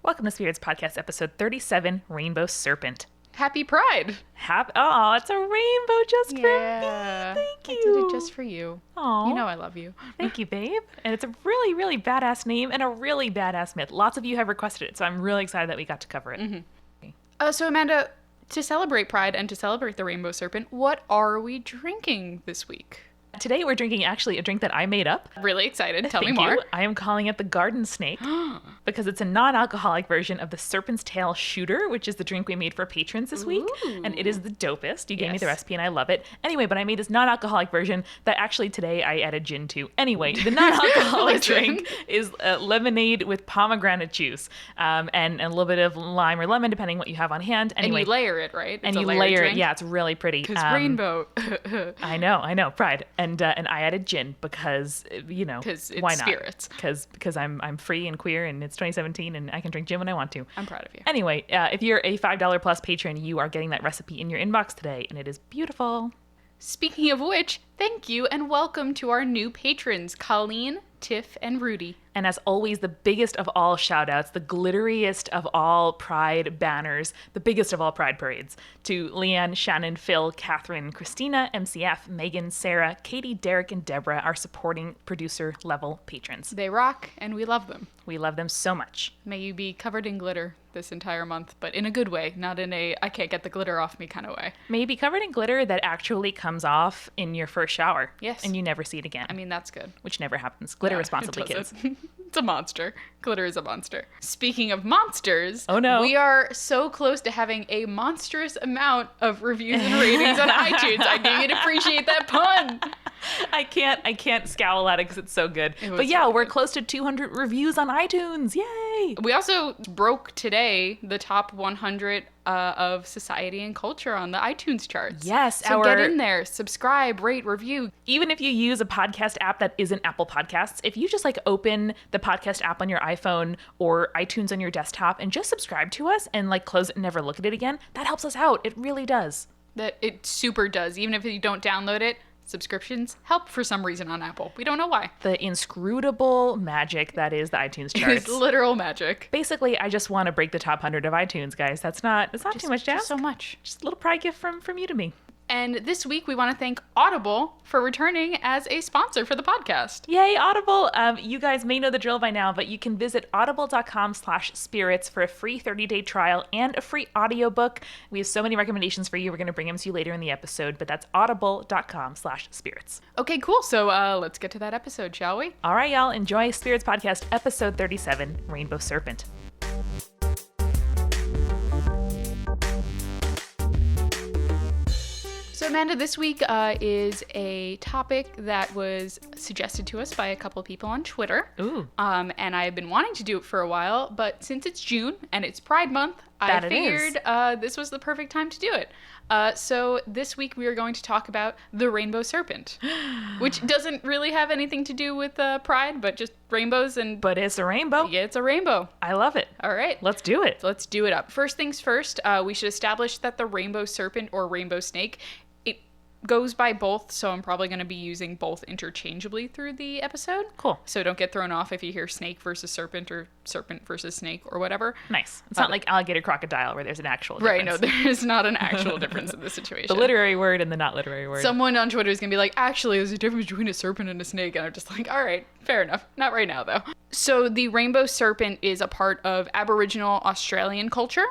Welcome to Spirits Podcast, episode 37, Rainbow Serpent. Happy Pride! Oh, it's a rainbow just for me. Thank you. I did it just for you. Aw. You know I love you. Thank you, babe. And it's a really, really badass name and a really badass myth. Lots of you have requested it, so I'm really excited that we got to cover it. Mm-hmm. So Amanda, to celebrate Pride and to celebrate the Rainbow Serpent, what are we drinking this week? Today we're drinking actually a drink that I made up. Really excited. Tell me Thank more. you. I am calling it the Garden Snake because it's a non-alcoholic version of the Serpent's Tail Shooter, which is the drink we made for patrons this week. And it is the dopest. You gave me the recipe and I love it. Anyway, but I made this non-alcoholic version that actually today I added gin to. Anyway, the non-alcoholic drink is lemonade with pomegranate juice and a little bit of lime or lemon, depending what you have on hand. Anyway, and you layer it, right? And you layer it. Yeah, it's really pretty. Because rainbow. I know. Pride. And I added gin because, you know, why not? Spirits. Because I'm free and queer and it's 2017 and I can drink gin when I want to. I'm proud of you. Anyway, if you're a $5 plus patron, you are getting that recipe in your inbox today and it is beautiful. Speaking of which, thank you and welcome to our new patrons, Colleen, Tiff, and Rudy. And as always, the biggest of all shout outs, the glitteriest of all Pride banners, the biggest of all Pride parades, to Leanne, Shannon, Phil, Catherine, Christina, MCF, Megan, Sarah, Katie, Derek, and Deborah, our supporting producer level patrons. They rock and we love them. We love them so much. May you be covered in glitter this entire month, but in a good way, not in a I can't get the glitter off me kind of way. May you be covered in glitter that actually comes off in your first shower. Yes. And you never see it again. I mean, that's good. Which never happens. Glitter responsibly, kids. It's a monster. Glitter is a monster. Speaking of monsters, oh no, we are so close to having a monstrous amount of reviews and ratings on iTunes. I knew you'd appreciate that pun. I can't scowl at it because it's so good. But yeah, so we're good. close to 200 reviews on iTunes. Yay! We also broke today the top 100 of society and culture on the iTunes charts. Yes. So get in there, subscribe, rate, review. Even if you use a podcast app that isn't Apple Podcasts, if you just like open the podcast app on your iPhone or iTunes on your desktop and just subscribe to us and like close it and never look at it again, that helps us out. It really does. That it super does. Even if you don't download it, subscriptions help for some reason on Apple. We don't know why. The inscrutable magic that is the iTunes charts. It's literal magic. Basically, I just want to break the top 100 of iTunes, guys. That's not too much to ask. Just so much. Just a little pride gift from you to me. And this week, we want to thank Audible for returning as a sponsor for the podcast. Yay, Audible. You guys may know the drill by now, but you can visit audible.com/spirits for a free 30-day trial and a free audiobook. We have so many recommendations for you. We're going to bring them to you later in the episode, but that's audible.com/spirits. Okay, cool. So let's get to that episode, shall we? All right, y'all. Enjoy Spirits Podcast, episode 37, Rainbow Serpent. So Amanda, this week is a topic that was suggested to us by a couple people on Twitter. Ooh. And I've been wanting to do it for a while, but since it's June and it's Pride Month, I figured this was the perfect time to do it. So this week we are going to talk about the Rainbow Serpent, which doesn't really have anything to do with Pride, but just rainbows and... But it's a rainbow. Yeah, it's a rainbow. I love it. All right. Let's do it. Let's do it up. First things first, we should establish that the Rainbow Serpent or Rainbow Snake goes by both, so I'm probably going to be using both interchangeably through the episode. Cool. So don't get thrown off if you hear snake versus serpent or serpent versus snake or whatever. Nice. It's not like alligator crocodile where there's an actual difference. Right, no, there is not an actual difference in this situation. The literary word and the not literary word. Someone on Twitter is going to be like, actually, there's a difference between a serpent and a snake. And I'm just like, all right, fair enough. Not right now, though. So the Rainbow Serpent is a part of Aboriginal Australian culture.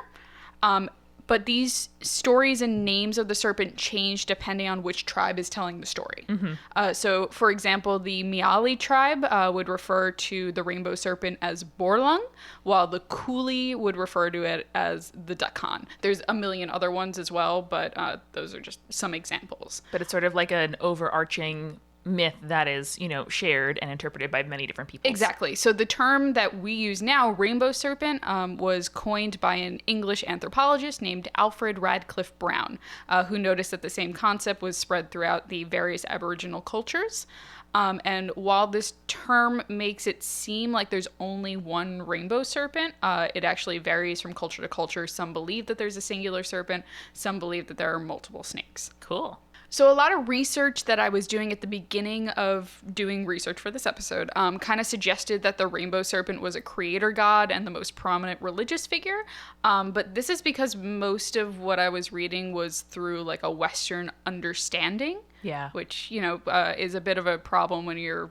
But these stories and names of the serpent change depending on which tribe is telling the story. Mm-hmm. So, for example, the Miali tribe would refer to the rainbow serpent as Borlung, while the Cooley would refer to it as the Dakan. There's a million other ones as well, but those are just some examples. But it's sort of like an overarching myth that is, shared and interpreted by many different people. Exactly. So the term that we use now, rainbow serpent, was coined by an English anthropologist named Alfred Radcliffe Brown, who noticed that the same concept was spread throughout the various Aboriginal cultures. And while this term makes it seem like there's only one rainbow serpent, it actually varies from culture to culture. Some believe that there's a singular serpent. Some believe that there are multiple snakes. Cool. So a lot of research that I was doing at the beginning of doing research for this episode kind of suggested that the rainbow serpent was a creator god and the most prominent religious figure. But this is because most of what I was reading was through like a Western understanding. Yeah. Which, is a bit of a problem when you're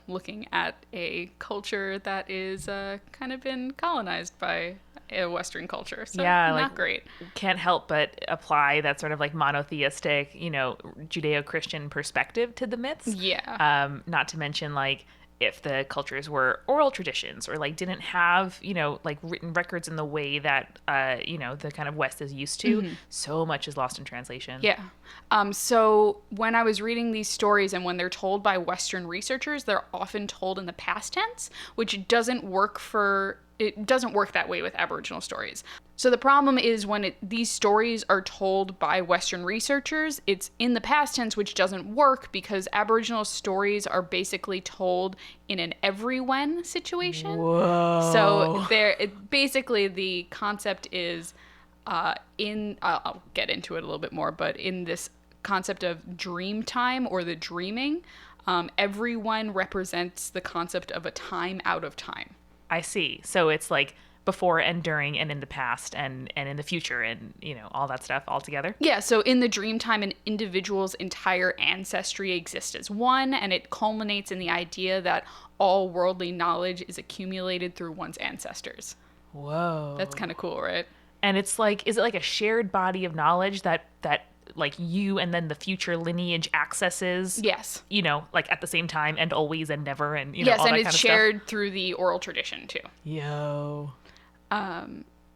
looking at a culture that is kind of been colonized by a Western culture. So yeah, not great. Can't help but apply that sort of like monotheistic, Judeo-Christian perspective to the myths. Yeah. Not to mention like if the cultures were oral traditions or like didn't have, like written records in the way that, the kind of West is used to, so much is lost in translation. Yeah. So when I was reading these stories and when they're told by Western researchers, they're often told in the past tense, which doesn't work that way with Aboriginal stories. So the problem is when these stories are told by Western researchers, it's in the past tense, which doesn't work because Aboriginal stories are basically told in an every-when situation. Whoa. So basically the concept is I'll get into it a little bit more, but in this concept of Dreamtime or the dreaming, everyone represents the concept of a time out of time. I see. So it's like before and during and in the past and in the future and, all that stuff all together? Yeah, so in the Dreamtime, an individual's entire ancestry exists as one, and it culminates in the idea that all worldly knowledge is accumulated through one's ancestors. Whoa. That's kind of cool, right? And it's like, is it like a shared body of knowledge that like you and then the future lineage accesses? Yes. Like at the same time and always and never and, yes, all that and kind it's of shared stuff? through the oral tradition, too. Yo.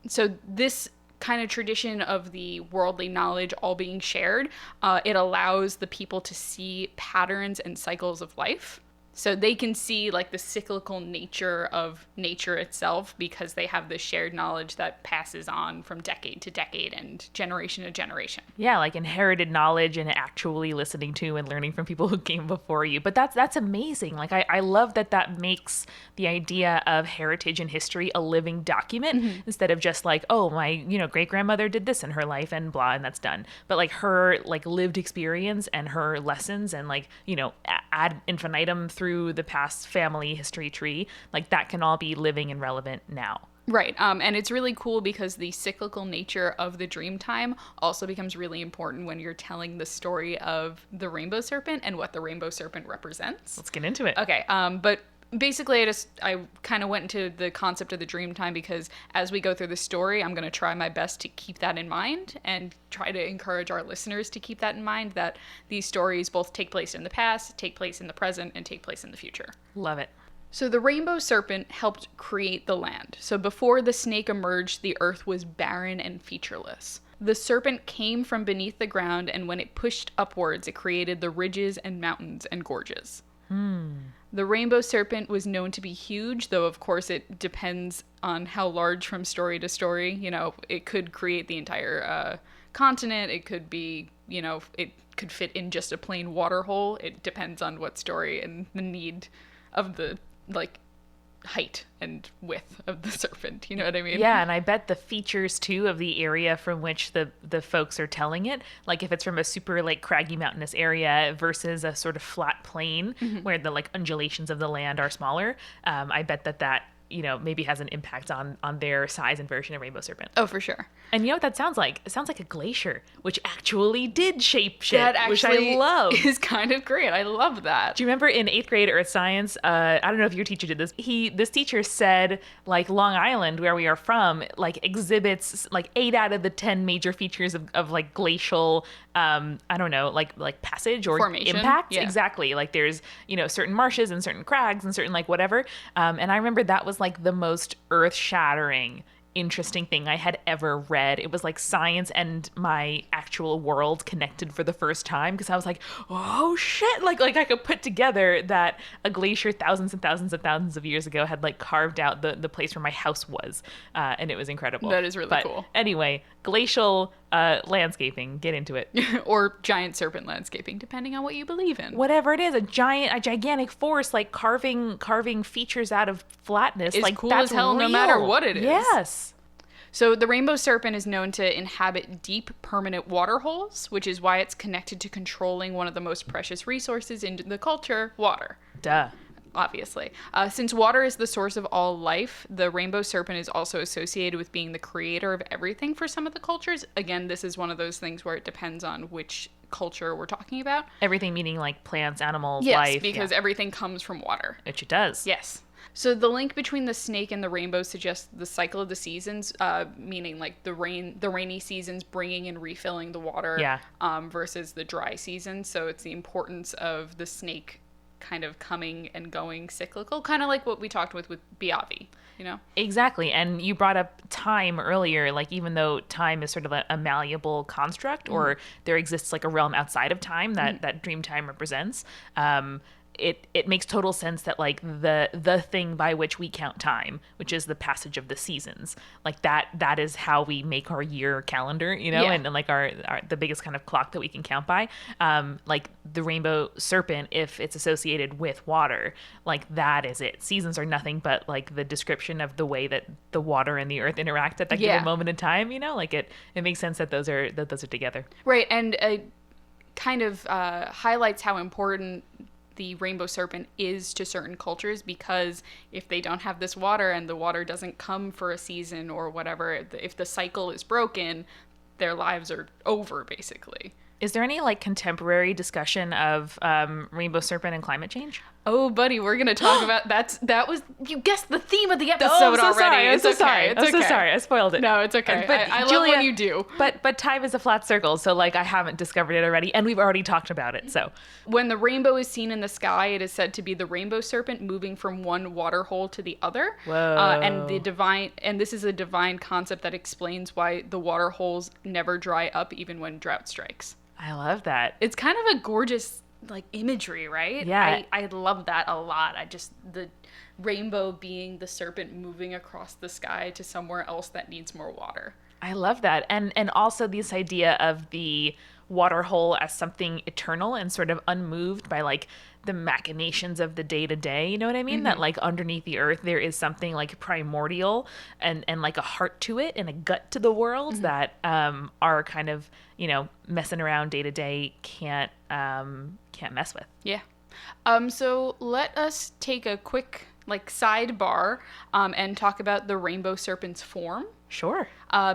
So this kind of tradition of the worldly knowledge all being shared, it allows the people to see patterns and cycles of life. So they can see like the cyclical nature of nature itself because they have this shared knowledge that passes on from decade to decade and generation to generation. Yeah, like inherited knowledge and actually listening to and learning from people who came before you. But that's amazing. Like I love that makes the idea of heritage and history a living document instead of just like, oh, my, great grandmother did this in her life and blah, and that's done. But like her like lived experience and her lessons and like, ad infinitum through the past family history tree, like that can all be living and relevant now. Right. And it's really cool because the cyclical nature of the Dreamtime also becomes really important when you're telling the story of the Rainbow Serpent and what the Rainbow Serpent represents. Let's get into it. Okay. But basically I kind of went into the concept of the Dreamtime because as we go through the story, I'm going to try my best to keep that in mind and try to encourage our listeners to keep that in mind, that these stories both take place in the past, take place in the present, and take place in the future. Love it. So the Rainbow Serpent helped create the land. So before the snake emerged, the earth was barren and featureless. The serpent came from beneath the ground, and when it pushed upwards, it created the ridges and mountains and gorges. The Rainbow Serpent was known to be huge, though of course it depends on how large from story to story. It could create the entire continent. It could be, it could fit in just a plain water hole. It depends on what story and the need of the, height and width of the serpent. You know what I mean? Yeah, and I bet the features too of the area from which the folks are telling it, like if it's from a super like craggy mountainous area versus a sort of flat plain where the like undulations of the land are smaller, I bet that maybe has an impact on their size and version of Rainbow Serpent. Oh, for sure. And you know what that sounds like? It sounds like a glacier, which actually did shape shit, That which I actually love. is kind of great. I love that. Do you remember in 8th grade Earth Science, I don't know if your teacher did this, this teacher said, like, Long Island, where we are from, like, exhibits, like, 8 out of the 10 major features of like, glacial, I don't know, like passage or formation. Impact. Yeah. Exactly. Like, there's, certain marshes and certain crags and certain, like, whatever. And I remember that was, like, the most earth-shattering interesting thing I had ever read. It was like science and my actual world connected for the first time because I was like, oh shit, like I could put together that a glacier thousands and thousands and thousands of years ago had like carved out the place where my house was, and it was incredible. That is really cool. Anyway, glacial landscaping, get into it. Or giant serpent landscaping, depending on what you believe in. Whatever it is, a gigantic force like carving features out of flatness, is like cool that's as hell real. no matter what it is. Yes. So the rainbow serpent is known to inhabit deep, permanent water holes, which is why it's connected to controlling one of the most precious resources in the culture, water. Duh. Obviously. Since water is the source of all life, the rainbow serpent is also associated with being the creator of everything for some of the cultures. Again, this is one of those things where it depends on which culture we're talking about. Everything meaning like plants, animals, yes, life. Because everything comes from water. Which it does. Yes. So the link between the snake and the rainbow suggests the cycle of the seasons, meaning like the rainy seasons bringing and refilling the water versus the dry seasons. So it's the importance of the snake kind of coming and going cyclical, kind of like what we talked with Biavi, you know? Exactly. And you brought up time earlier, like even though time is sort of a malleable construct, or there exists like a realm outside of time that Dreamtime represents, it makes total sense that like the thing by which we count time, which is the passage of the seasons, like that is how we make our year calendar, you know, and like our the biggest kind of clock that we can count by. Like the rainbow serpent, if it's associated with water, like that is it. Seasons are nothing but like the description of the way that the water and the earth interact at that given moment in time, you know, like it makes sense that those are together. Right. And kind of highlights how important the rainbow serpent is to certain cultures, because if they don't have this water and the water doesn't come for a season or whatever, if the cycle is broken, their lives are over basically. Is there any like contemporary discussion of rainbow serpent and climate change? Oh, buddy, we're gonna talk about that was you guessed the theme of the episode already. I'm so sorry. I spoiled it. No, it's okay. But I Julia, love when you do. But time is a flat circle, so like I haven't discovered it already, and we've already talked about it. So when the rainbow is seen in the sky, it is said to be the rainbow serpent moving from one water hole to the other. Whoa. And this is a divine concept that explains why the water holes never dry up even when drought strikes. I love that. It's kind of a gorgeous like imagery, right? Yeah. I love that a lot. The rainbow being the serpent moving across the sky to somewhere else that needs more water. I love that. And also this idea of the water hole as something eternal and sort of unmoved by like the machinations of the day to day, you know what I mean? That like underneath the earth there is something like primordial and like a heart to it and a gut to the world that are kind of, you know, messing around day to day can't mess with. Yeah. So let us take a quick like sidebar and talk about the rainbow serpent's form. Sure.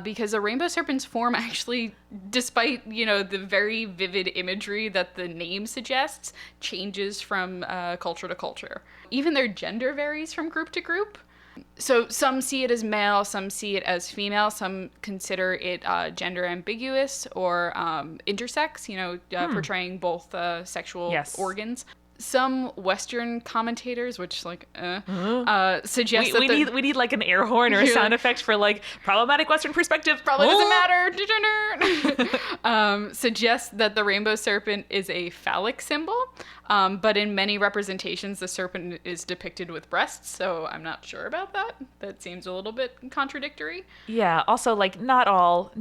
Because the rainbow serpent's form actually, despite, you know, the very vivid imagery that the name suggests, changes from culture to culture. Even their gender varies from group to group. So some see it as male, some see it as female, some consider it gender ambiguous or intersex, you know, portraying both sexual organs. Some Western commentators, which like, suggest we need like an air horn or a sound effect for like problematic Western perspective. Probably doesn't matter. Suggest that the rainbow serpent is a phallic symbol, but in many representations, the serpent is depicted with breasts. So I'm not sure about that. That seems a little bit contradictory. Yeah. Also, like not all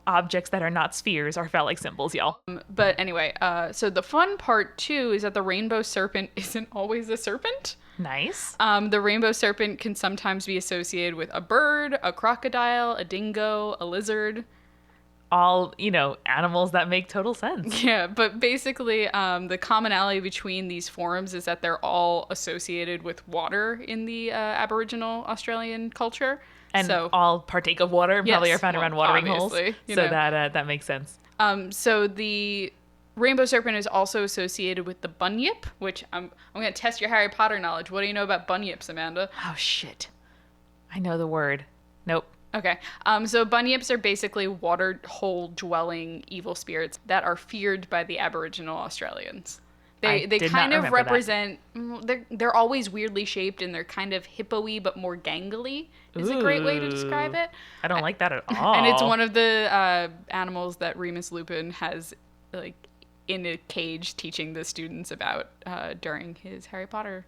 objects that are not spheres are phallic symbols, y'all. But anyway, so the fun part too is that the rainbow serpent isn't always a serpent. Nice. The rainbow serpent can sometimes be associated with a bird, a crocodile, a dingo, a lizard. All, you know, animals that make total sense. Yeah, but basically the commonality between these forms is that they're all associated with water in the Aboriginal Australian culture. And so, all partake of water, probably are found around watering holes. So know. that makes sense. So the rainbow serpent is also associated with the bunyip, which I'm going to test your Harry Potter knowledge. What do you know about bunyips, Amanda? Oh, shit. I know the word. Nope. Okay. So bunyips are basically water hole dwelling evil spirits that are feared by the Aboriginal Australians. They kind of represent, they're always weirdly shaped and they're kind of hippo-y but more gangly is a great way to describe it. I don't like that at all. And it's one of the animals that Remus Lupin has like in a cage teaching the students about during his Harry Potter.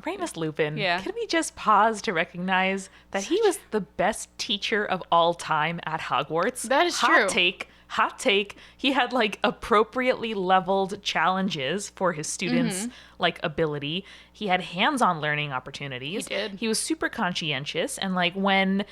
Remus Lupin. Yeah. Can we just pause to recognize that he was the best teacher of all time at Hogwarts? That is true. Hot take. hot take, he had like appropriately leveled challenges for his students' like ability. He had hands-on learning opportunities. He did. He was super conscientious, and like when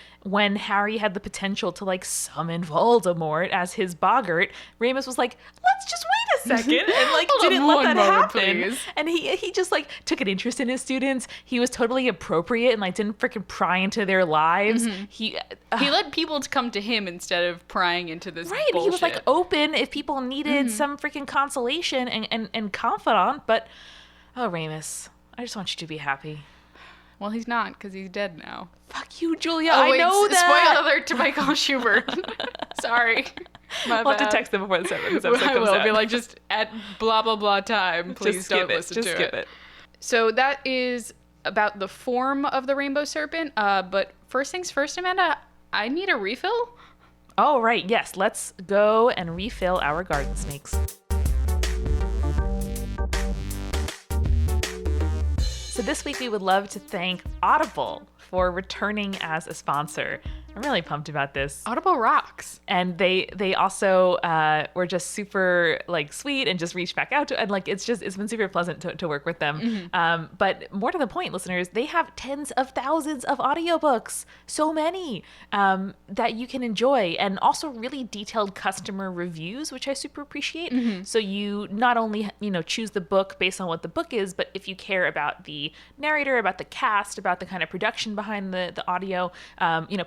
Harry had the potential to like summon Voldemort as his boggart, Remus was like, let's just wait a second, and like didn't let that happen. Please. And he just like took an interest in his students. He was totally appropriate and like didn't freaking pry into their lives. He let people come to him instead of prying into this right. bullshit. He was like open if people needed some freaking consolation and confidant. But oh, Remus, I just want you to be happy. Well, he's not, because he's dead now. Fuck you, Julia. Oh, I know that. Spoiler alert to Michael Schubert. Sorry. My We'll have bad. to text them before this episode I comes will out. Be like, just at blah, blah, blah time, please Just don't skip it. listen Just to skip it. it. So that is about the form of the Rainbow Serpent. But first things first, Amanda, I need a refill. Oh, right. Yes. Let's go and refill our garden snakes. So this week we would love to thank Audible for returning as a sponsor. I'm really pumped about this. Audible rocks. And they also were just super like sweet and just reached back out to, and like it's been super pleasant to work with them. But more to the point, listeners, they have tens of thousands of audiobooks, so many that you can enjoy, and also really detailed customer reviews, which I super appreciate. So you not only choose the book based on what the book is, but if you care about the narrator, about the cast, about the kind of production behind the audio,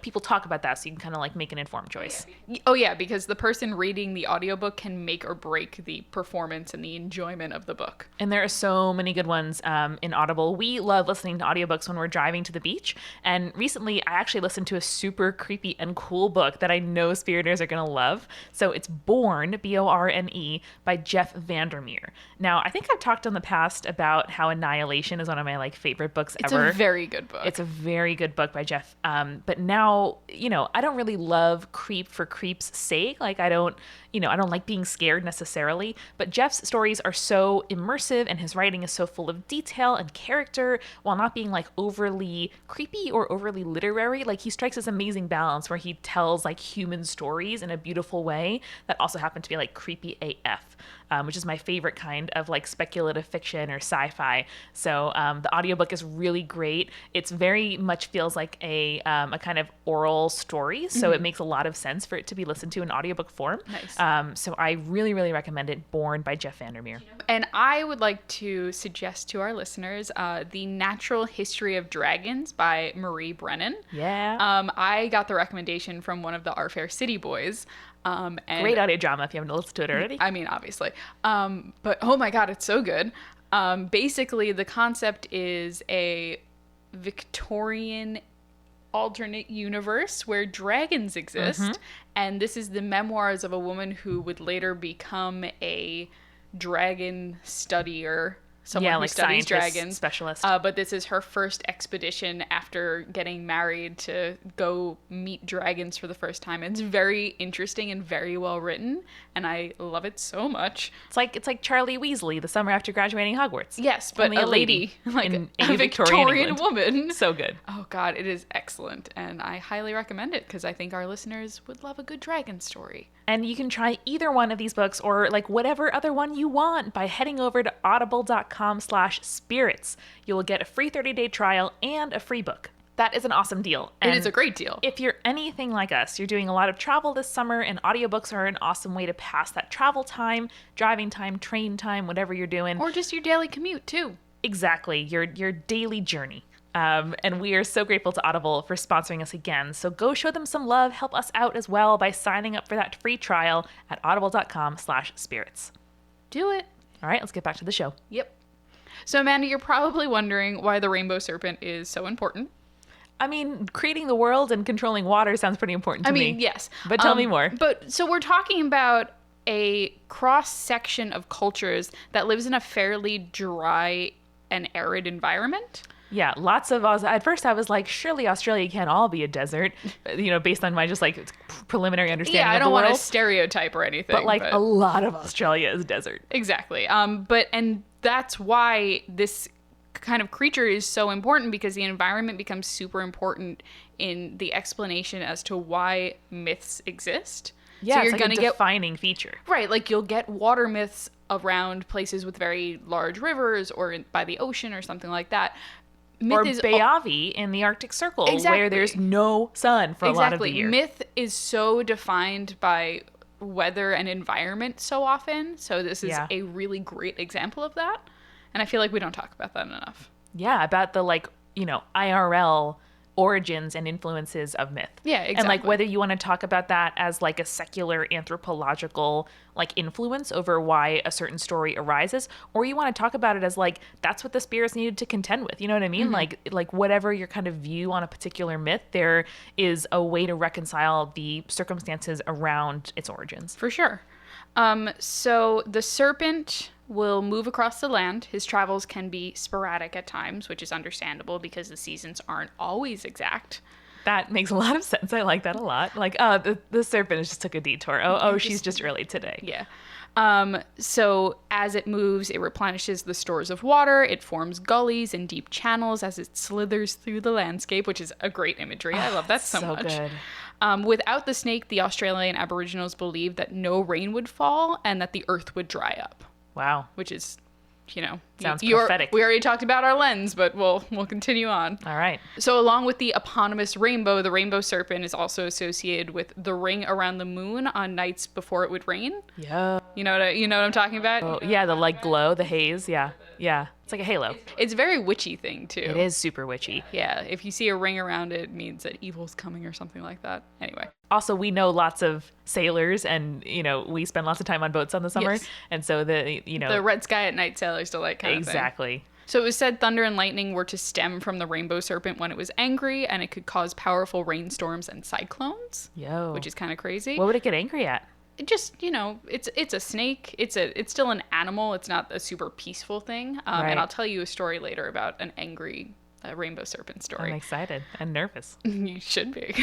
people talk about that, so you can kind of like make an informed choice. Oh yeah, because the person reading the audiobook can make or break the performance and the enjoyment of the book. And there are so many good ones in Audible. We love listening to audiobooks when we're driving to the beach. And recently I actually listened to a super creepy and cool book that I know Spiriters are going to love. So it's Born, Borne, by Jeff Vandermeer. Now, I think I've talked in the past about how Annihilation is one of my like favorite books ever. It's a very good book. It's a very good book by Jeff. But now, I don't really love creep for creep's sake. Like I don't like being scared necessarily, but Jeff's stories are so immersive and his writing is so full of detail and character while not being like overly creepy or overly literary. Like he strikes this amazing balance where he tells like human stories in a beautiful way that also happen to be like creepy AF. Which is my favorite kind of like speculative fiction or sci-fi. So the audiobook is really great. It's very much feels like a kind of oral story. So it makes a lot of sense for it to be listened to in audiobook form. Nice. So I really, really recommend it. Born by Jeff Vandermeer. And I would like to suggest to our listeners The Natural History of Dragons by Marie Brennan. Yeah. I got the recommendation from one of the Our Fair City boys. And great audio drama if you haven't listened to it already. I mean, obviously. But oh my God, it's so good. Basically, the concept is a Victorian alternate universe where dragons exist. And this is the memoirs of a woman who would later become a dragon studier. Someone who like studies dragons. Specialist. But this is her first expedition after getting married to go meet dragons for the first time. It's very interesting and very well written, and I love it so much. It's like Charlie Weasley the summer after graduating Hogwarts. Yes, but Only a lady, like a Victorian woman. So good. Oh God, it is excellent, and I highly recommend it because I think our listeners would love a good dragon story. And you can try either one of these books or like whatever other one you want by heading over to audible.com/spirits. You will get a free 30-day trial and a free book. That is an awesome deal. And it is a great deal. If you're anything like us, you're doing a lot of travel this summer, and audiobooks are an awesome way to pass that travel time, driving time, train time, whatever you're doing. Or just your daily commute too. Exactly, your daily journey. And we are so grateful to Audible for sponsoring us again. So go show them some love, help us out as well by signing up for that free trial at audible.com/spirits. Do it. All right, let's get back to the show. Yep. So Amanda, you're probably wondering why the Rainbow Serpent is so important. I mean, creating the world and controlling water sounds pretty important to me. I mean, yes. But tell me more. But so we're talking about a cross-section of cultures that lives in a fairly dry and arid environment. Yeah, lots of... At first I was like, surely Australia can't all be a desert, based on my just like preliminary understanding of the world. Yeah, I don't want to stereotype or anything. But a lot of Australia is desert. Exactly. And that's why this kind of creature is so important, because the environment becomes super important in the explanation as to why myths exist. Yeah, so it's you're like gonna a get defining feature. right, like you'll get water myths around places with very large rivers or by the ocean or something like that. Myth Or is Bayavi in the Arctic Circle, Exactly. where there's no sun for a lot of the year. Myth is so defined by weather and environment so often. So this is a really great example of that. And I feel like we don't talk about that enough. Yeah, about the IRL origins and influences of myth. Yeah, exactly. And like whether you want to talk about that as like a secular anthropological like influence over why a certain story arises, or you want to talk about it as like that's what the spirits needed to contend with. You know what I mean? Like whatever your kind of view on a particular myth, there is a way to reconcile the circumstances around its origins. For sure. So the serpent will move across the land. His travels can be sporadic at times, which is understandable because the seasons aren't always exact. That makes a lot of sense. I like that a lot. Like, the serpent just took a detour. Oh, she's just early today. Yeah. So as it moves, it replenishes the stores of water. It forms gullies and deep channels as it slithers through the landscape, which is a great imagery. I love that so much. Good. Without the snake, the Australian Aboriginals believed that no rain would fall and that the earth would dry up. Wow. Which is, sounds prophetic. We already talked about our lens, but we'll continue on. All right. So along with the eponymous rainbow, the rainbow serpent is also associated with the ring around the moon on nights before it would rain. Yeah. You know what I'm talking about? Oh, yeah, the like glow, the haze. Yeah. Yeah. It's like a halo. It's a very witchy thing too. It is super witchy. Yeah. If you see a ring around it, it means that evil's coming or something like that. Anyway. Also, we know lots of sailors and, we spend lots of time on boats on the summer. Yes. And so the red sky at night sailors delight kind of thing. Exactly. So it was said thunder and lightning were to stem from the rainbow serpent when it was angry, and it could cause powerful rainstorms and cyclones. Which is kind of crazy. What would it get angry at? It just, it's a snake. It's still an animal. It's not a super peaceful thing. Right. And I'll tell you a story later about an angry rainbow serpent story. I'm excited and nervous. You should be.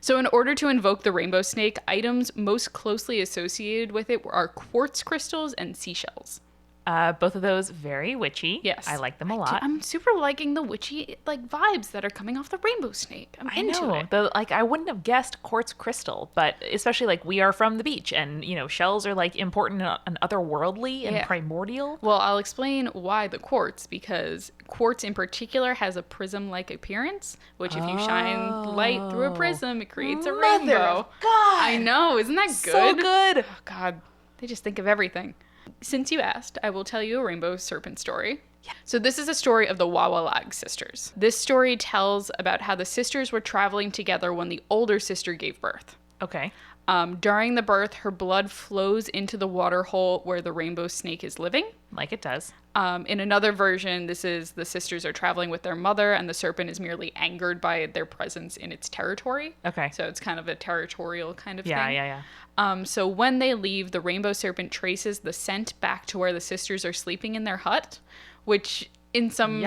So in order to invoke the rainbow snake, items most closely associated with it are quartz crystals and seashells. Both of those very witchy. Yes. I like them a lot. I'm super liking the witchy vibes that are coming off the rainbow snake. I'm into it. I wouldn't have guessed quartz crystal, but especially we are from the beach and, shells are important and otherworldly and primordial. Well, I'll explain why the quartz, because quartz in particular has a prism-like appearance, which if you shine light through a prism, it creates a rainbow. God. I know. Isn't that good? So good. Oh, God. They just think of everything. Since you asked, I will tell you a rainbow serpent story. Yeah. So this is a story of the Wawalag sisters. This story tells about how the sisters were traveling together when the older sister gave birth. Okay. During the birth, her blood flows into the water hole where the rainbow snake is living. Like it does. In another version, this is the sisters are traveling with their mother and the serpent is merely angered by their presence in its territory. Okay. So it's kind of a territorial kind of thing. Yeah. So when they leave, the rainbow serpent traces the scent back to where the sisters are sleeping in their hut, which in some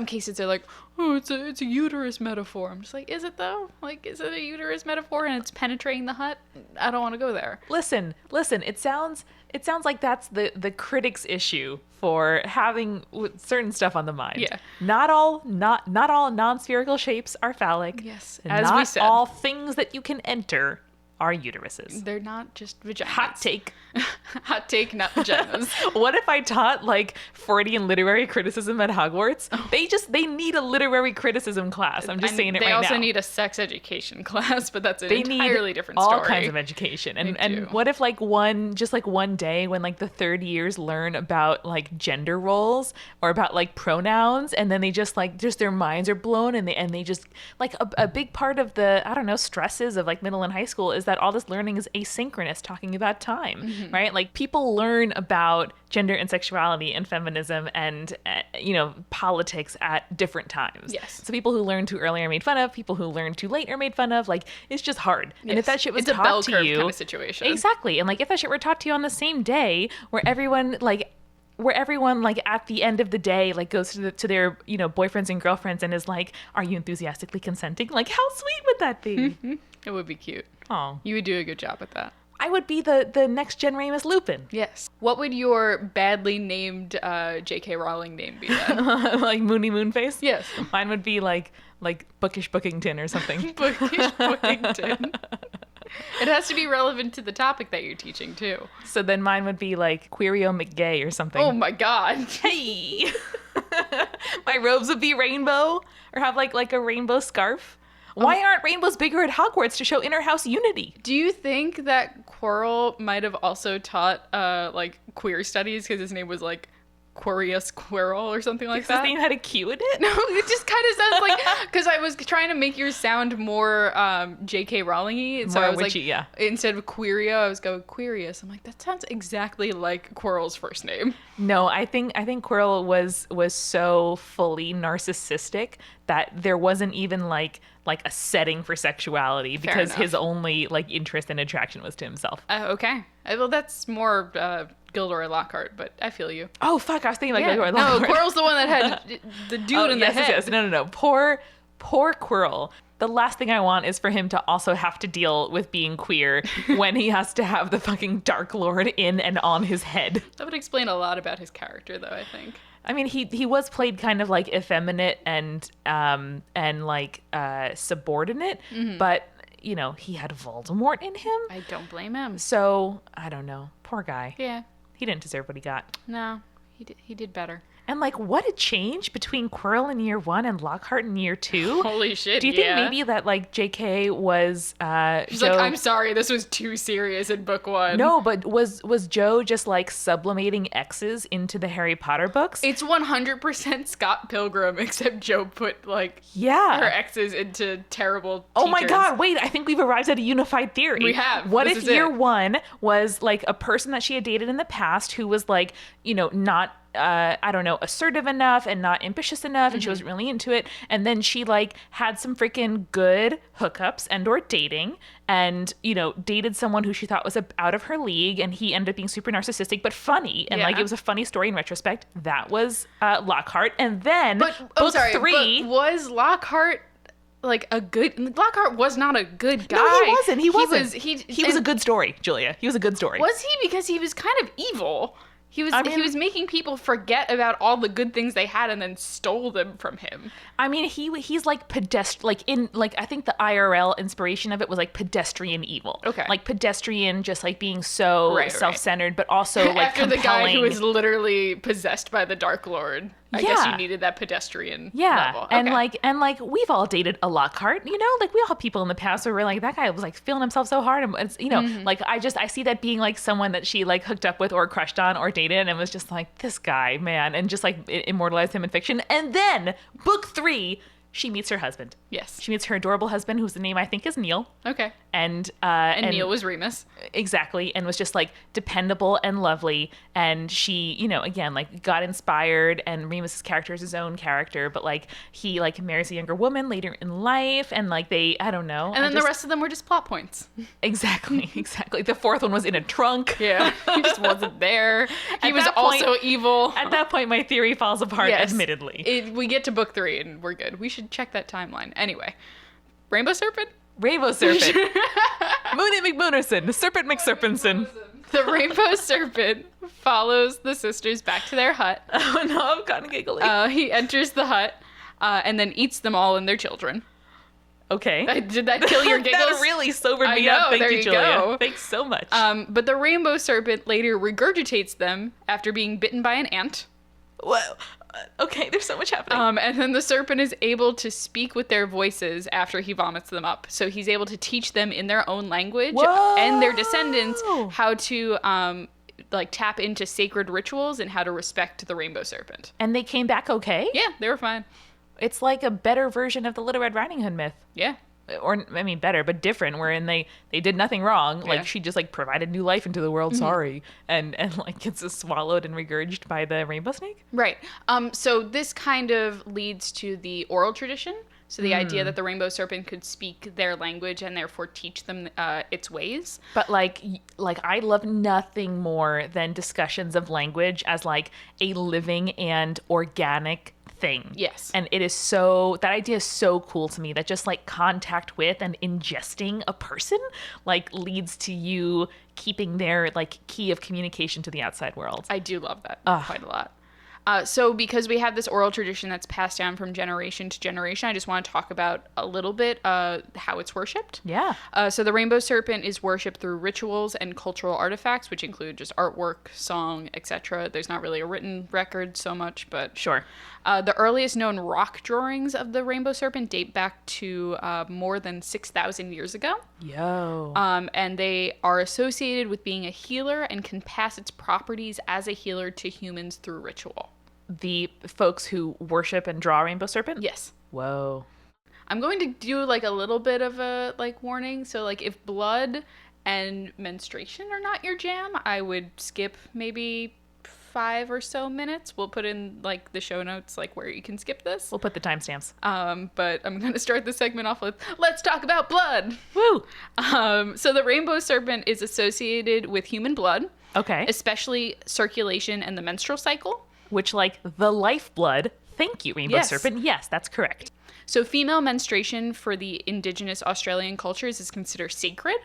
cases they're like, oh, it's a uterus metaphor. I'm just like, is it though? Is it a uterus metaphor and it's penetrating the hut? I don't want to go there. Listen. It sounds like that's the critic's issue for having certain stuff on the mind. Yeah. Not all non-spherical shapes are phallic. Yes. And as not we said, all things that you can enter are uteruses. They're not just vaginas. Hot take. Hot take, not vaginas. What if I taught Freudian literary criticism at Hogwarts? They need a literary criticism class. I'm just saying it right now. They also need a sex education class, but that's an entirely different story. All kinds of education. And what if one day when the third years learn about gender roles or about pronouns, and then they just their minds are blown and they just a big part of the stresses of middle and high school is that all this learning is asynchronous, talking about time, right? People learn about gender and sexuality and feminism and politics at different times. Yes. So people who learn too early are made fun of. People who learn too late are made fun of. It's just hard. Yes. And if that shit was it's taught a bell to curve you, kind of situation. Exactly. And if that shit were taught to you on the same day, where everyone at the end of the day goes to their boyfriends and girlfriends and is like, are you enthusiastically consenting? How sweet would that be? It would be cute. Oh, you would do a good job at that. I would be the next gen Remus Lupin. Yes. What would your badly named J.K. Rowling name be then? Moony Moonface? Yes. Mine would be like Bookish Bookington or something. Bookish Bookington. It has to be relevant to the topic that you're teaching, too. So then mine would be like Queerio McGay or something. Oh my God. Hey! My robes would be rainbow or have like a rainbow scarf. Why aren't rainbows bigger at Hogwarts to show inter-house unity? Do you think that Quirrell might have also taught like queer studies because his name was like Quirius Quirrell or something like that? His name had a Q in it? No, it just kind of sounds like, because I was trying to make yours sound more J.K. Rowling-y. So More I was witchy, like, yeah. Instead of Quirio, I was going Quirius. I'm like, that sounds exactly like Quirrell's first name. No, I think Quirrell was so fully narcissistic that there wasn't even like a setting for sexuality because enough. his only like interest and attraction was to himself. Okay. Well, that's more Gilderoy Lockhart, but I feel you. Oh fuck, I was thinking like Yeah. Gilderoy No, Lockhart. Quirrell's the one that had the dude in the head. Yes. No. Poor Quirrell. The last thing I want is for him to also have to deal with being queer when he has to have the fucking Dark Lord in and on his head. That would explain a lot about his character, though, I think. I mean, he was played kind of like effeminate and like subordinate, but you know, he had Voldemort in him. I don't blame him. So I don't know. Poor guy. Yeah. He didn't deserve what he got. No, he did better. And like, what a change between Quirrell in year 1 and Lockhart in year 2. Holy shit, Do you think maybe that like JK was She's Joe... like, I'm sorry, this was too serious in book 1. No, but was Joe just like sublimating X's into the Harry Potter books? It's 100% Scott Pilgrim, except Joe put like Yeah. her exes into terrible Oh my teachers. God, wait, I think we've arrived at a unified theory. We have. What This if is year it. 1 was like a person that she had dated in the past who was like, you know, not I don't know, assertive enough and not ambitious enough, and she wasn't really into it. And then she like had some freaking good hookups and or dating, and you know, dated someone who she thought was out of her league, and he ended up being super narcissistic but funny, and like Yeah. it was a funny story in retrospect. That was Lockhart, and then But, book 3. but was Lockhart like a good... Lockhart was not a good guy. No, he wasn't. He wasn't. He was a and good story, Julia. He was a good story. Was he? Because he was kind of evil. He was I mean- he was making people forget about all the good things they had and then stole them from him. I mean, he's like I think the IRL inspiration of it was like pedestrian evil. Okay. Like pedestrian, just like being so Right. self-centered, but also like After compelling. the guy who was literally possessed by the Dark Lord. I guess Yeah. you needed that pedestrian Yeah, level. and Okay. like we've all dated a Lockhart, you know, like we all have people in the past where we're like, that guy was like feeling himself so hard, and it's, you know, like I see that being like someone that she like hooked up with or crushed on or dated, and was just like, this guy, man, and just like immortalized him in fiction. And then book 3, she meets her husband. Yes. She meets her adorable husband, whose name I think is Neil. Okay. And Neil was Remus. Exactly, and was just like dependable and lovely, and she, you know, again, like got inspired, and Remus's character is his own character, but like he like marries a younger woman later in life, and like they, I don't know, And then the rest of them were just plot points. exactly the 4th one was in a trunk. Yeah. He just wasn't there. He At was that also point- evil. At that point, my theory falls apart, Yes. admittedly. We get to book 3 and we're good. We should check that timeline. Anyway. Rainbow Serpent? Rainbow Serpent, Mooney McMoonerson, Serpent McSerpenson. The Rainbow Serpent follows the sisters back to their hut. Oh no, I'm kind of giggly. He enters the hut and then eats them all and their children. Okay. Did that kill your giggles? That really sobered I me know, up. Thank there you, you Julia. go. Thanks so much. But the Rainbow Serpent later regurgitates them after being bitten by an ant. Well, okay, there's so much happening. And then the serpent is able to speak with their voices after he vomits them up. So he's able to teach them in their own language and their descendants how to like tap into sacred rituals and how to respect the Rainbow Serpent. And they came back okay? Yeah, they were fine. It's like a better version of the Little Red Riding Hood myth. Yeah. Or, I mean, better, but different, wherein they did nothing wrong. Like, Yeah. she just, like, provided new life into the world, sorry. And, like, gets swallowed and regurgitated by the rainbow snake? Right. So this kind of leads to the oral tradition. So the idea that the Rainbow Serpent could speak their language and therefore teach them its ways. But, like, I love nothing more than discussions of language as, like, a living and organic thing. Yes. And it is so, that idea is so cool to me, that just like contact with and ingesting a person like leads to you keeping their like key of communication to the outside world. I do love that quite a lot. So because we have this oral tradition that's passed down from generation to generation, I just want to talk about a little bit how it's worshipped. Yeah. So the rainbow serpent is worshipped through rituals and cultural artifacts, which include just artwork, song, etc. There's not really a written record so much, but Sure. The earliest known rock drawings of the rainbow serpent date back to more than 6,000 years ago. Yo. And they are associated with being a healer and can pass its properties as a healer to humans through ritual. The folks who worship and draw Rainbow Serpent? Yes. Whoa. I'm going to do like a little bit of a like warning. So like if blood and menstruation are not your jam, I would skip maybe 5 or so minutes. We'll put in like the show notes like where you can skip this. We'll put the timestamps. But I'm going to start this segment off with, let's talk about blood. Woo! So the rainbow serpent is associated with human blood. Okay. Especially circulation and the menstrual cycle. Which, like, the lifeblood. Thank you, Rainbow Yes. Serpent. Yes, that's correct. So female menstruation for the indigenous Australian cultures is considered sacred.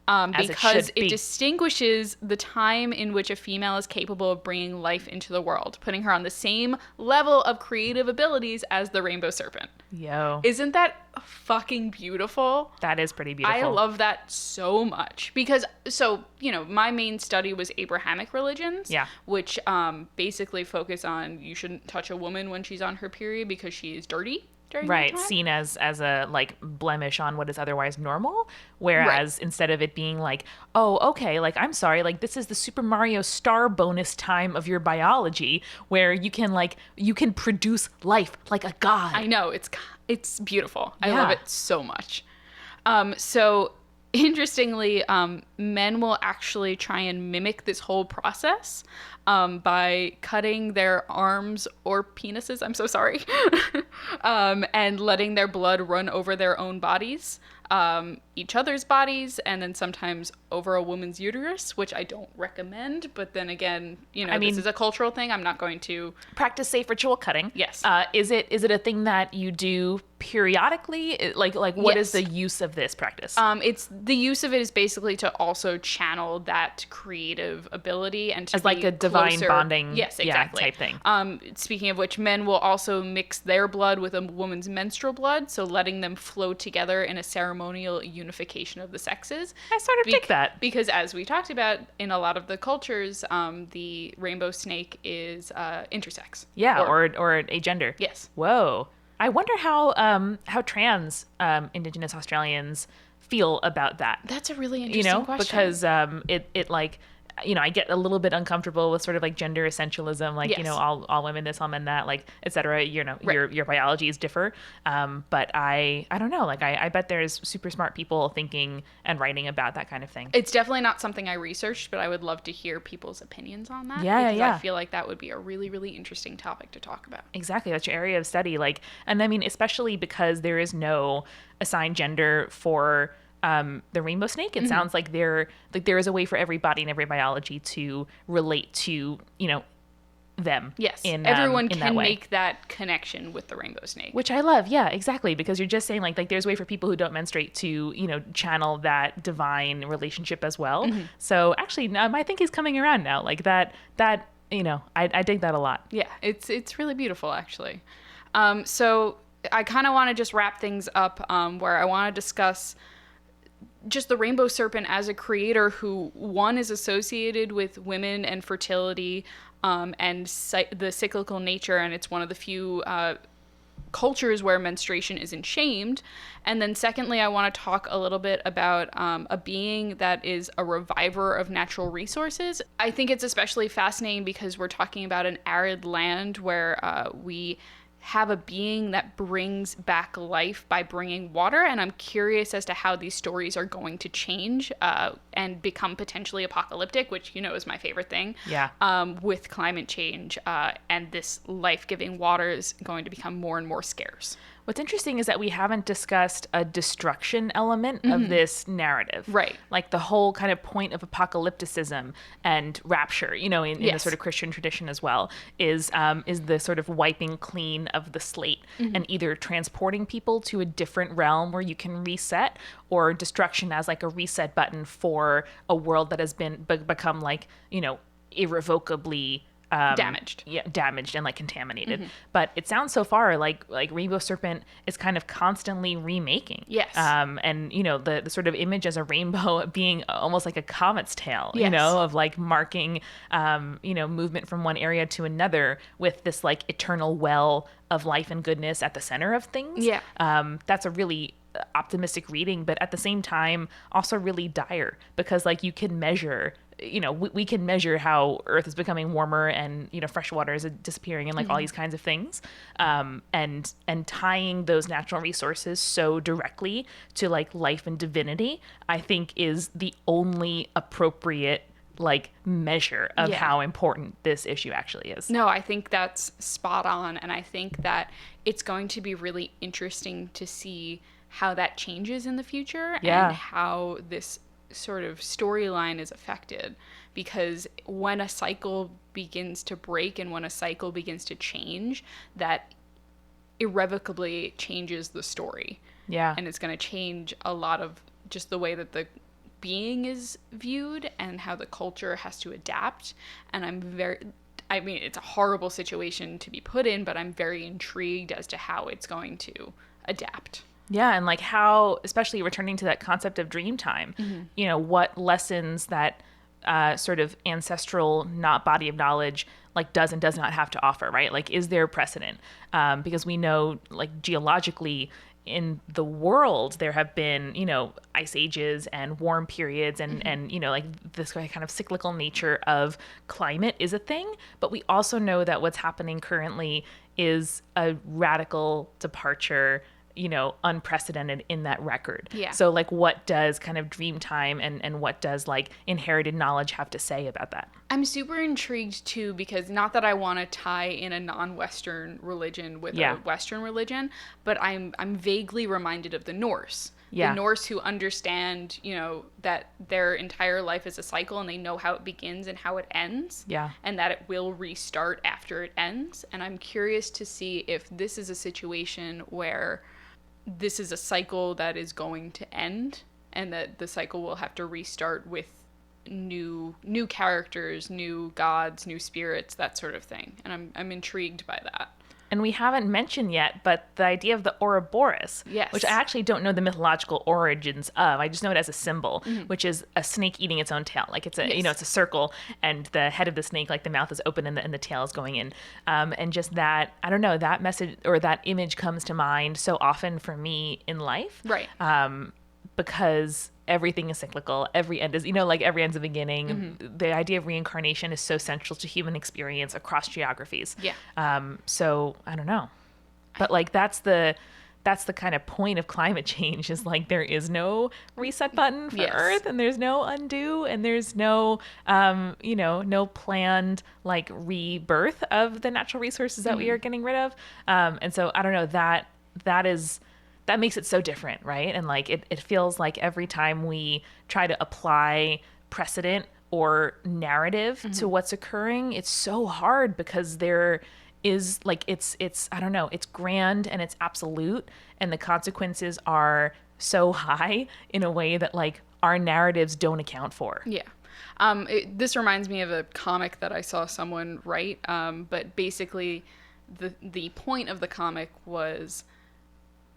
As Because it should be. distinguishes the time in which a female is capable of bringing life into the world, putting her on the same level of creative abilities as the rainbow serpent. Yo. Isn't that fucking beautiful? That is pretty beautiful. I love that so much because, so, you know, my main study was Abrahamic religions, Yeah. which basically focus on you shouldn't touch a woman when she's on her period because she is dirty during that Right, time. seen as a like blemish on what is otherwise normal, whereas instead of it being like, oh, okay, like I'm sorry, like this is the Super Mario star bonus time of your biology where you can produce life like a god. I know, it's beautiful. I Yeah. love it so much. So interestingly, men will actually try and mimic this whole process by cutting their arms or penises, I'm so sorry, and letting their blood run over their own bodies, each other's bodies, and then sometimes over a woman's uterus, which I don't recommend. But then again, you know, this is a cultural thing. I'm not going to Practice safe ritual cutting. Yes. Is it a thing that you do periodically? Like what is Yes. the use of this practice? It's the use of it is basically to also channel that creative ability and to As like be a divine closer- bonding, yes, yeah, exactly. type thing. Speaking of which, men will also mix their blood with a woman's menstrual blood, so letting them flow together in a ceremonial unification of the sexes. I sort of dig that. Because as we talked about in a lot of the cultures, the rainbow snake is intersex. Yeah, or agender. Yes. Whoa. I wonder how trans Indigenous Australians feel about that. That's a really You interesting know, question. because it like, you know, I get a little bit uncomfortable with sort of like gender essentialism, like, you Yes. know, all women this, all men that, like, et cetera. You know, Right. your biologies differ. But I don't know, like I bet there's super smart people thinking and writing about that kind of thing. It's definitely not something I researched, but I would love to hear people's opinions on that. Yeah, because yeah. I feel like that would be a really, really interesting topic to talk about. Exactly. That's your area of study. Like, and I mean, especially because there is no assigned gender for the rainbow snake. It sounds like there is a way for every body and every biology to relate to, you know, them. Yes, In everyone in that can way. make that connection with the rainbow snake. Which I love. Yeah, exactly. Because you're just saying like there's a way for people who don't menstruate to, you know, channel that divine relationship as well. So actually, I think he's coming around now. Like that, you know, I dig that a lot. Yeah, it's really beautiful, actually. So I kind of want to just wrap things up where I want to discuss just the rainbow serpent as a creator who, one, is associated with women and fertility and the cyclical nature, and it's one of the few cultures where menstruation isn't shamed. And then secondly, I want to talk a little bit about a being that is a reviver of natural resources. I think it's especially fascinating because we're talking about an arid land where we have a being that brings back life by bringing water, and I'm curious as to how these stories are going to change and become potentially apocalyptic, which, you know, is my favorite thing. Yeah. With climate change and this life-giving water is going to become more and more scarce. What's interesting is that we haven't discussed a destruction element of this narrative. Right. Like the whole kind of point of apocalypticism and rapture, you know, in the Yes. sort of Christian tradition as well, is the sort of wiping clean of the slate and either transporting people to a different realm where you can reset, or destruction as like a reset button for a world that has been become like, you know, irrevocably damaged. Yeah, damaged and like contaminated. But it sounds so far like Rainbow Serpent is kind of constantly remaking. Yes. And you know, the sort of image as a rainbow being almost like a comet's tail, you Yes. know, of like marking you know, movement from one area to another with this like eternal well of life and goodness at the center of things. Yeah. That's a really optimistic reading, but at the same time also really dire, because like you can measure, you know, we can measure how Earth is becoming warmer and, you know, fresh water is disappearing and like all these kinds of things. And tying those natural resources so directly to like life and divinity, I think is the only appropriate like measure of how important this issue actually is. No, I think that's spot on. And I think that it's going to be really interesting to see how that changes in the future and how this sort of storyline is affected. Because when a cycle begins to break and when a cycle begins to change, that irrevocably changes the story. Yeah. And it's going to change a lot of just the way that the being is viewed and how the culture has to adapt. And I mean, it's a horrible situation to be put in, but I'm very intrigued as to how it's going to adapt. Yeah, and like how, especially returning to that concept of Dreamtime, you know, what lessons that sort of ancestral, not body of knowledge, like does and does not have to offer, right? Like, is there precedent? Because we know, like, geologically in the world, there have been, you know, ice ages and warm periods and, you know, like this kind of cyclical nature of climate is a thing. But we also know that what's happening currently is a radical departure, you know, unprecedented in that record. Yeah. So like what does kind of Dreamtime and what does like inherited knowledge have to say about that? I'm super intrigued too, because not that I want to tie in a non-Western religion with a Western religion, but I'm vaguely reminded of the Norse. Yeah. The Norse who understand, you know, that their entire life is a cycle and they know how it begins and how it ends. Yeah. And that it will restart after it ends. And I'm curious to see if this is a situation where this is a cycle that is going to end and that the cycle will have to restart with new characters, new gods, new spirits, that sort of thing. And I'm intrigued by that. And we haven't mentioned yet, but the idea of the Ouroboros, Yes. which I actually don't know the mythological origins of. I just know it as a symbol, which is a snake eating its own tail. Like it's a, you know, it's a circle, and the head of the snake, like the mouth is open and the tail is going in. And just that, I don't know, that message or that image comes to mind so often for me in life. Right. Because everything is cyclical. Every end is, you know, like every end's a beginning. The idea of reincarnation is so central to human experience across geographies. Yeah. So I don't know, but like that's the kind of point of climate change is like there is no reset button for Earth, and there's no undo, and there's no you know, no planned like rebirth of the natural resources that we are getting rid of. And so I don't know, that makes it so different, right? And like it feels like every time we try to apply precedent or narrative to what's occurring, it's so hard because there is like it's I don't know, it's grand and it's absolute, and the consequences are so high in a way that like our narratives don't account for. Yeah. This reminds me of a comic that I saw someone write, but basically the point of the comic was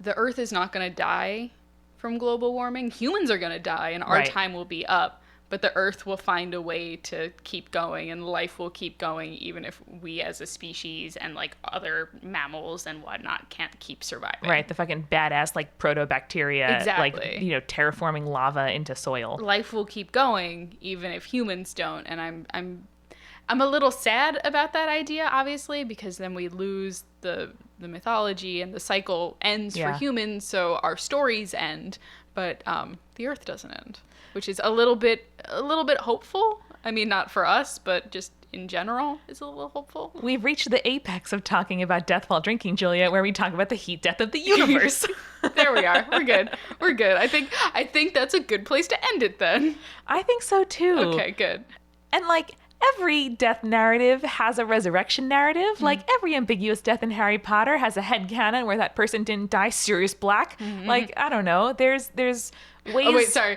the Earth is not going to die from global warming. Humans are going to die and our time will be up, but the Earth will find a way to keep going and life will keep going even if we as a species and like other mammals and whatnot can't keep surviving. Right, the fucking badass like proto-bacteria, Exactly. like, you know, terraforming lava into soil. Life will keep going even if humans don't, and I'm a little sad about that idea, obviously, because then we lose the mythology and the cycle ends for humans, so our stories end, but the Earth doesn't end, which is a little bit hopeful. I mean, not for us, but just in general, is a little hopeful. We've reached the apex of talking about death while drinking, Julia, where we talk about the heat death of the universe. There we are. We're good. We're good. I think that's a good place to end it then. I think so too. Okay, good. And like every death narrative has a resurrection narrative. Like every ambiguous death in Harry Potter has a headcanon where that person didn't die Sirius Black. Like, I don't know. There's ways. Oh wait, sorry.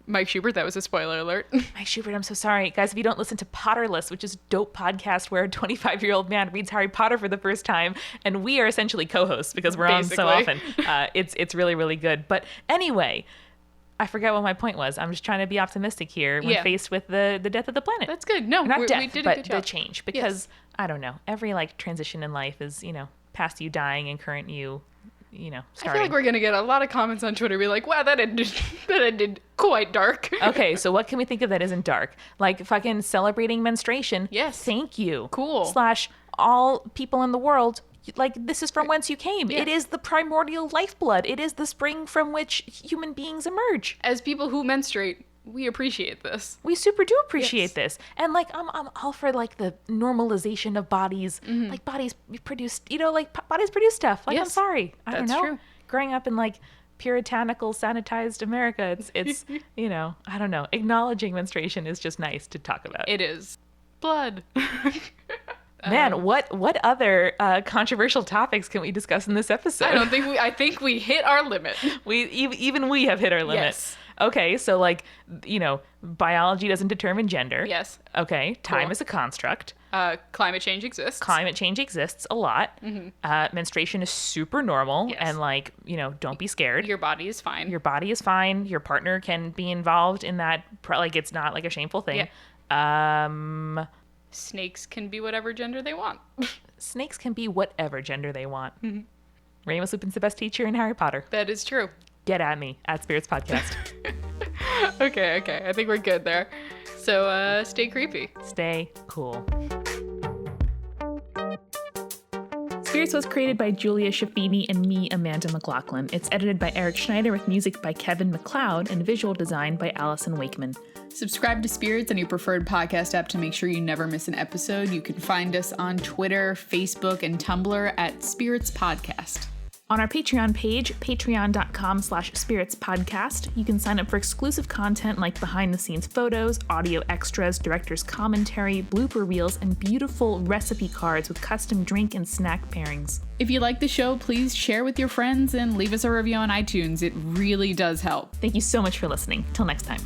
Mike Schubert, that was a spoiler alert. Mike Schubert, I'm so sorry. Guys, if you don't listen to Potterless, which is a dope podcast where a 25-year-old man reads Harry Potter for the first time, and we are essentially co-hosts because we're on so often. It's really, really good. But anyway, I forget what my point was. I'm just trying to be optimistic here when faced with the death of the planet. That's good. No, not death, we did a but good job. the change. Because, I don't know, every like transition in life is, past you dying and current you, starting. I feel like we're going to get a lot of comments on Twitter be like, wow, that ended quite dark. Okay, so what can we think of that isn't dark? Like fucking celebrating menstruation. Yes. Thank you. Cool. / all people in the world. Like, this is from whence you came. Yeah. It is the primordial lifeblood. It is the spring from which human beings emerge. As people who menstruate, we appreciate this. We super do appreciate this. And, like, I'm all for, like, the normalization of bodies. Like, bodies produce, bodies produce stuff. Like, I'm sorry. I don't know. True. Growing up in, like, puritanical, sanitized America, it's I don't know. Acknowledging menstruation is just nice to talk about. It is. Blood. Man, what other controversial topics can we discuss in this episode? I think we hit our limit. Even we have hit our limit. Yes. Okay, so like, biology doesn't determine gender. Yes. Okay, time is a construct. Climate change exists. Climate change exists a lot. Menstruation is super normal, and like, don't be scared. Your body is fine. Your body is fine. Your partner can be involved in that. Like, it's not like a shameful thing. Yeah. Snakes can be whatever gender they want. Snakes can be whatever gender they want. Rainbow Serpent's the best teacher in Harry Potter. That is true. Get at me at Spirits Podcast. Okay. I think we're good there. So stay creepy. Stay cool. Spirits was created by Julia Shaffini and me, Amanda McLaughlin. It's edited by Eric Schneider with music by Kevin MacLeod and visual design by Allison Wakeman. Subscribe to Spirits on your preferred podcast app to make sure you never miss an episode. You can find us on Twitter, Facebook, and Tumblr at Spirits Podcast. On our Patreon page, patreon.com/spiritspodcast, you can sign up for exclusive content like behind-the-scenes photos, audio extras, director's commentary, blooper reels, and beautiful recipe cards with custom drink and snack pairings. If you like the show, please share with your friends and leave us a review on iTunes. It really does help. Thank you so much for listening. Till next time.